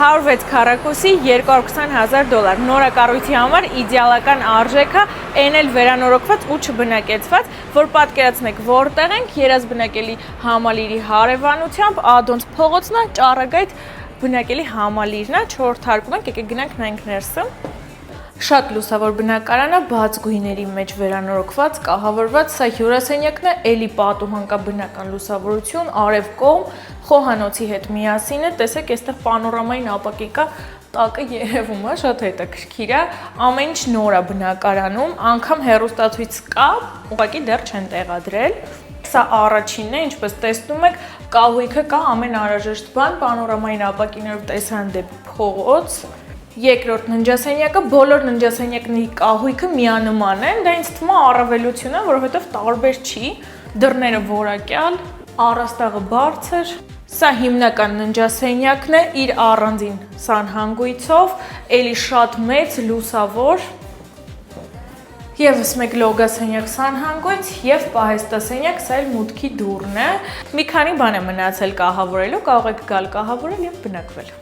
106 քառակուսի $220,000 նորակառույցի համար իդեալական արժեքը, այն էլ վերանորոգված ու չբնակեցված, որ պատկերացնեք որտեղ ենք, երազբնակելի համալիրի հարևանությամբ, Ադոնց փողոցն է, Ճառագայթ բնակելի համալիրն է, 4-րդ հարկում ենք, եկեք գնանք նայենք ներսը։ Շատ լուսավոր բնակարանը, բաց գույների մեջ վերանորոգված, կահավորված, սա հյուրասենյակն է, էլի պատուհան կա բնական լուսավորություն, արև կողմ, խոհանոցի հետ միասին է, տեսեք, այստեղ պանորամային ապակի կա, տակը երևում է, շատ հետաքրքիր է, ամեն ինչ նոր է բնակարանում, անգամ հեռուստացույց կա, ուղղակի դեռ չեն տեղադրել։ Սա առաջինն է, ինչպես տեսնում եք, կահույքը կա, ամեն անհրաժեշտ բան, պանորամային ապակիներով տեսան դեպի փողոց։ Երկրորդ ննջասենյակը, բոլոր ննջասենյակների կահույքը միանման են, դա ինձ թվում է առավելություն է, որովհետև տարբեր չի, դռները որակյալ, առաստաղը բարձր, սա հիմնական ննջասենյակն է, իր առանձին սանհանգույցով, էլի շատ մեծ, լուսավոր, Եվս մեկ լոգասենյակ սանհանգույց և պահեստասենյակ, սա էլ մուտքի դուռն է, մի քանի բան է մնացել կահավորելու, կարող եք գալ կահավորել և բնակվել։